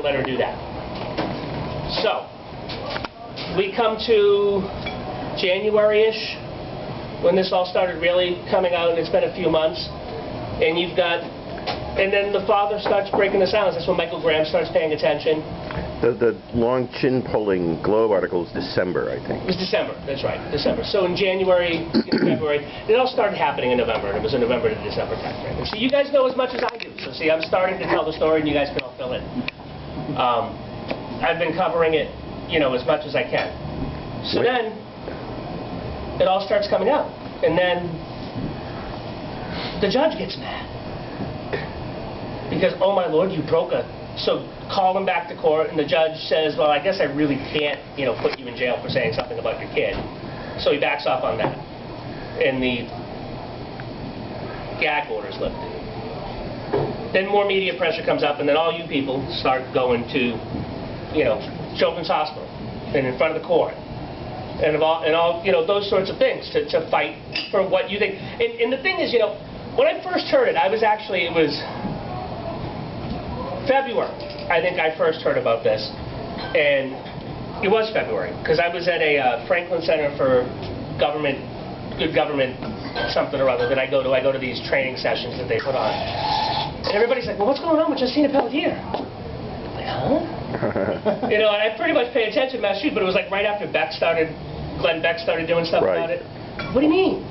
let her do that. So, we come to January-ish, when this all started really coming out, and it's been a few months, and you've got, and then the father starts breaking the silence. That's when Michael Graham starts paying attention. The long chin-pulling Globe article is December, I think. It was December, that's right, December. So in January, February, it all started happening in November, and it was a November to December time frame. And so you guys know as much as I do. So see, I'm starting to tell the story, and you guys can all fill in. I've been covering it, you know, as much as I can. So then, it all starts coming out. And then, the judge gets mad. Because, oh my Lord, you broke a... So, call him back to court, and the judge says, well, I guess I really can't, you know, put you in jail for saying something about your kid. So he backs off on that. And the gag order's lifted. Then more media pressure comes up, and then all you people start going to, you know, Children's Hospital, and in front of the court, and all you know, those sorts of things, to fight for what you think. And the thing is, you know, when I first heard it, it was February, I think I first heard about this, and it was February, because I was at a Franklin Center for Good Government, something or other that I go to. I go to these training sessions that they put on. And everybody's like, well, what's going on with Justine Pelletier? I'm like, huh? You know, and I pretty much pay attention to Massachusetts, but it was like right after Glenn Beck started doing stuff about it. What do you mean?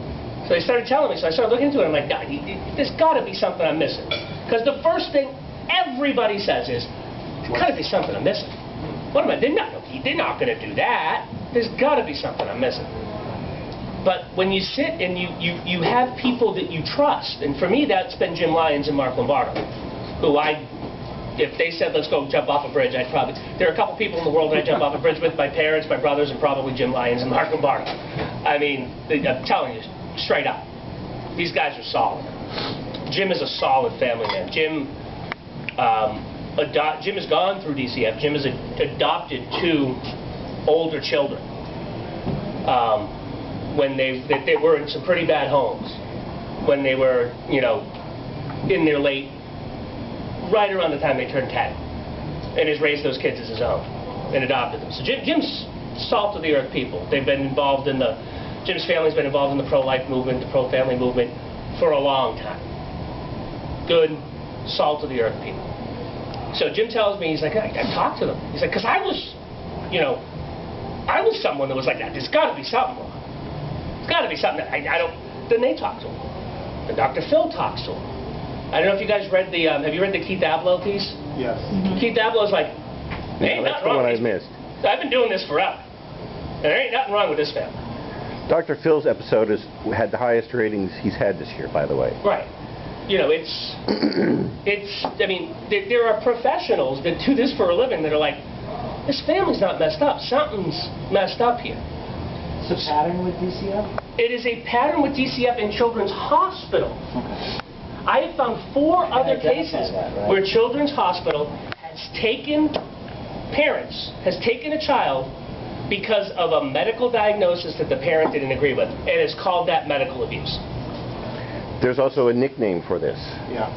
So they started telling me, so I started looking into it, and I'm like, God, there's got to be something I'm missing. Because the first thing everybody says is, there's got to be something I'm missing. What am I? They're not going to do that. There's got to be something I'm missing. But when you sit and you have people that you trust, and for me that's been Jim Lyons and Mark Lombardo, who if they said let's go jump off a bridge, there are a couple people in the world that I jump off a bridge with, my parents, my brothers, and probably Jim Lyons and Mark Lombardo. I mean, I'm telling you, straight up, these guys are solid. Jim is a solid family man. Jim has gone through DCF. Jim has adopted 2 older children. When they were in some pretty bad homes, when they were, you know, in their right around the time they turned 10, and has raised those kids as his own, and adopted them. So Jim's salt of the earth people. They've been involved in Jim's family's been involved in the pro-life movement, the pro-family movement, for a long time. Good, salt of the earth people. So Jim tells me, he's like, I talked to them. He's like, because I was someone that was like that. There's got to be something wrong. It's got to be something that I don't. Then they talk to him. Then Dr. Phil talks to him. I don't know if you guys read the. Have you read the Keith Abloh piece? Yes. Keith Ablow's like, yeah, that's the one I missed. I've been doing this forever. And there ain't nothing wrong with this family. Dr. Phil's episode had the highest ratings he's had this year, by the way. Right. You know, it's. I mean, there are professionals that do this for a living that are like, this family's not messed up. Something's messed up here. It's a pattern with DCF? It is a pattern with DCF in Children's Hospital. Okay. I have found 4 other cases where Children's Hospital has taken a child because of a medical diagnosis that the parent didn't agree with, and has called that medical abuse. There's also a nickname for this. Yeah.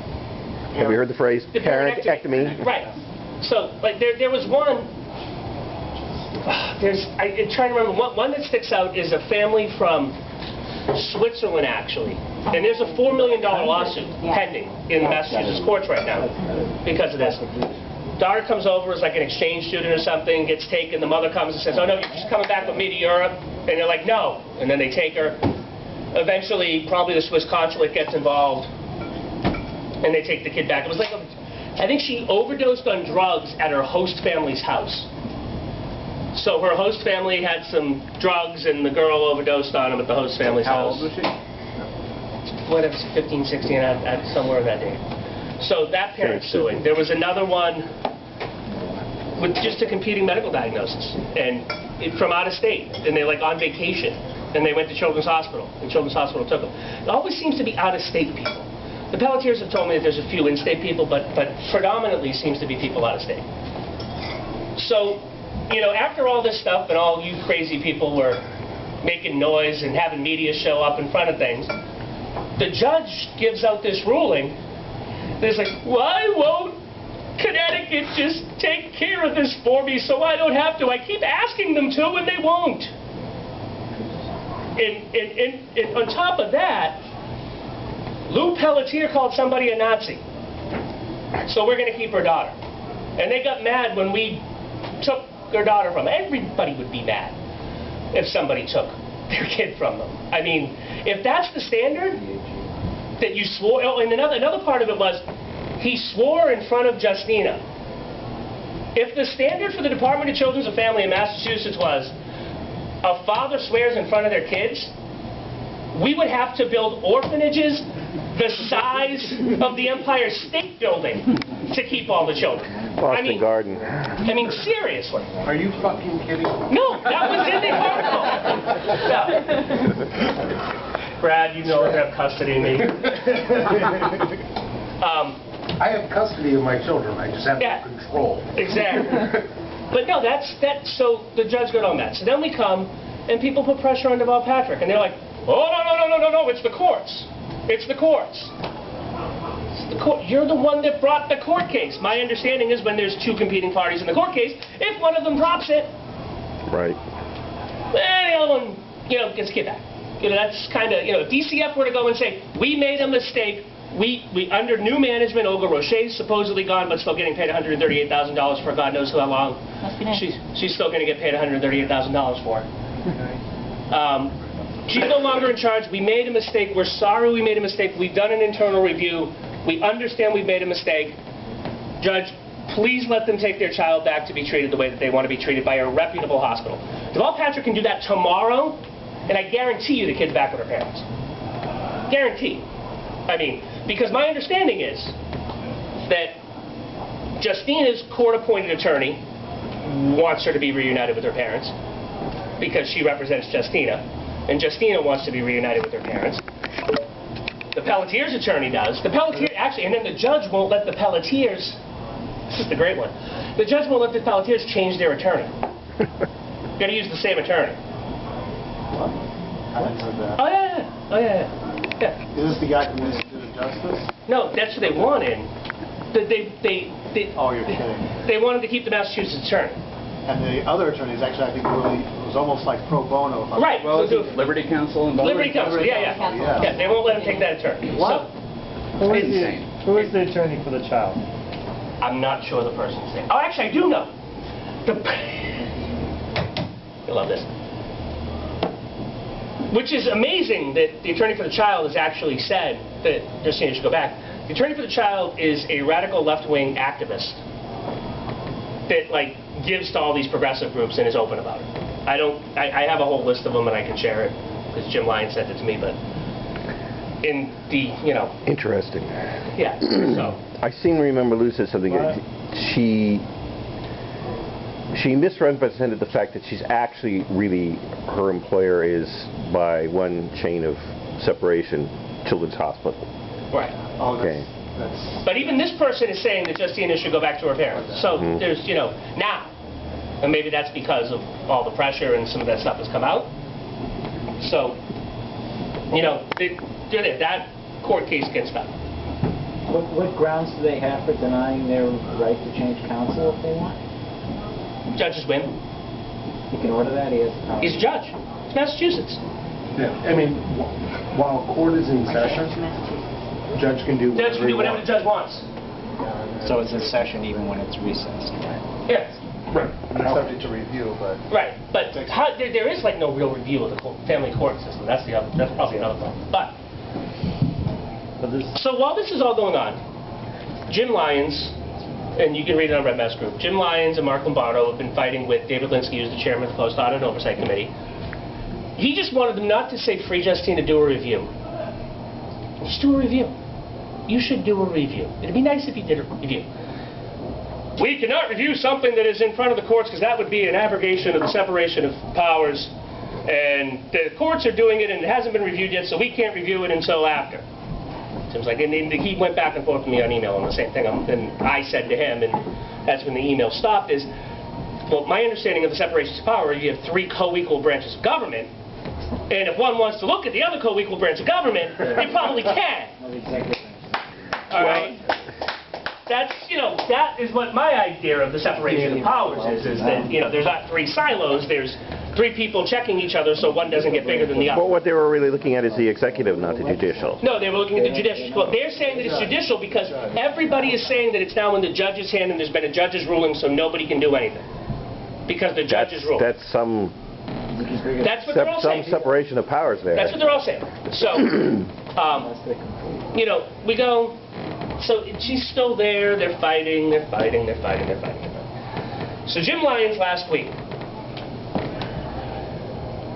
Have you heard the phrase parentectomy? Right. So, like, there was one. I'm trying to remember. One that sticks out is a family from Switzerland, actually. And there's a $4 million lawsuit pending in the Massachusetts courts right now because of this. Daughter comes over as like an exchange student or something, gets taken. The mother comes and says, oh no, you're just coming back with me to Europe. And they're like, no. And then they take her. Eventually, probably the Swiss consulate gets involved, and they take the kid back. It was like, I think she overdosed on drugs at her host family's house. So her host family had some drugs, and the girl overdosed on them at the host family's house. How old was she? Whatever, 15, 16, somewhere in that day. So that parent's suing. There was another one with just a competing medical diagnosis, and from out of state, and they're like on vacation, and they went to Children's Hospital, and Children's Hospital took them. It always seems to be out of state people. The Pelletiers have told me that there's a few in-state people, but predominantly seems to be people out of state. So, you know, after all this stuff and all you crazy people were making noise and having media show up in front of things, the judge gives out this ruling. There's like, why won't Connecticut just take care of this for me so I don't have to. I keep asking them to and they won't. And on top of that, Lir Pelletier called somebody a Nazi. So we're going to keep her daughter. And they got mad when we took their daughter from them. Everybody would be mad if somebody took their kid from them. I mean, if that's the standard that you swore, oh, and another part of it was, he swore in front of Justina. If the standard for the Department of Children's and Family in Massachusetts was, a father swears in front of their kids, we would have to build orphanages the size of the Empire State Building to keep all the children. Boston Garden. I mean, seriously. Are you fucking kidding? No, that was in the article. No. Brad, you know I have custody of me. I have custody of my children. I just have no control. Exactly. But no, so the judge got on that. So then we come, and people put pressure on Deval Patrick, and they're like, oh, no, it's the courts. It's the courts. You're the one that brought the court case. My understanding is when there's two competing parties in the court case, if one of them drops it, right, the other one, gets kicked back. That's kind of, if DCF were to go and say, we made a mistake, we under new management, Olga Roche's supposedly gone, but still getting paid $138,000 for God knows how long. Must be nice. She's still going to get paid $138,000 for it. She's no longer in charge. We made a mistake. We're sorry we made a mistake. We've done an internal review. We understand we've made a mistake. Judge, please let them take their child back to be treated the way that they want to be treated by a reputable hospital. Deval Patrick can do that tomorrow, and I guarantee you the kid's back with her parents. Guarantee. I mean, because my understanding is that Justina's court-appointed attorney wants her to be reunited with her parents because she represents Justina, and Justina wants to be reunited with her parents. The Pelletier's attorney does. The Pelletier, actually, and then the judge won't let the Pelletiers, this is the great one, the judge won't let the Pelletiers change their attorney. Got to use the same attorney. What? I haven't heard that. Oh, yeah. Is this the guy from Institute of Justice? No, that's what they wanted. Oh, you're kidding. They wanted to keep the Massachusetts attorney. And the other attorneys actually, I think, really, it was almost like pro bono. Right. Well, Liberty Counsel and Liberty Counsel, yeah. Yeah, they won't let him take that attorney. What? So, Who is the attorney for the child? I'm not sure the person's name. Oh, actually, I do know. You'll love this. Which is amazing that the attorney for the child has actually said that Justine should go back. The attorney for the child is a radical left-wing activist that, gives to all these progressive groups and is open about it. I have a whole list of them and I can share it because Jim Lyons sent it to me, but in the, Interesting. Yeah, so. I seem to remember Lou said something. She misrepresented the fact that she's actually really, her employer is by one chain of separation, Children's Hospital. Right. Oh, Okay. But even this person is saying that Justina should go back to her parents. So there's, now. And maybe that's because of all the pressure and some of that stuff has come out. So, that court case gets done. What grounds do they have for denying their right to change counsel if they want? Judges win. He can order that? He has the power. He's a judge. It's Massachusetts. Yeah, I mean, while court is in session, judge can do Judge can do whatever the judge wants. So it's in session even when it's recessed, right? Yes. Right. It's subject to review, but... Right, but there is no real review of the family court system. That's probably another problem. But so while this is all going on, Jim Lyons, and you can read it on Red Mass Group, Jim Lyons and Mark Lombardo have been fighting with David Linsky, who's the chairman of the Post Audit and Oversight Committee. He just wanted them not to say free Justine to do a review. Just do a review. You should do a review. It'd be nice if you did a review. We cannot review something that is in front of the courts because that would be an abrogation of the separation of powers. And the courts are doing it and it hasn't been reviewed yet, so we can't review it until after. Seems like, and he went back and forth with me on email on the same thing. And I said to him, and that's when the email stopped, is, well, my understanding of the separation of power, you have three co-equal branches of government, and if one wants to look at the other co-equal branch of government, they probably can. All right? that's, you know, that is what my idea of the separation of powers is that, you know, there's not three silos, there's three people checking each other so one doesn't get bigger than the other. But what they were really looking at is the executive, not the judicial. No, they were looking at the judicial. Well, they're saying that it's judicial because everybody is saying that it's now in the judge's hand and there's been a judge's ruling so nobody can do anything. Because the judge's ruling. That's some That's what they're all saying. separation of powers there. That's what they're all saying. So, you know, we go, so she's still there, they're fighting. So Jim Lyons last week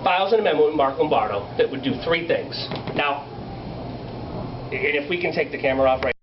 files an amendment with Mark Lombardo that would do three things. Now, and if we can take the camera off right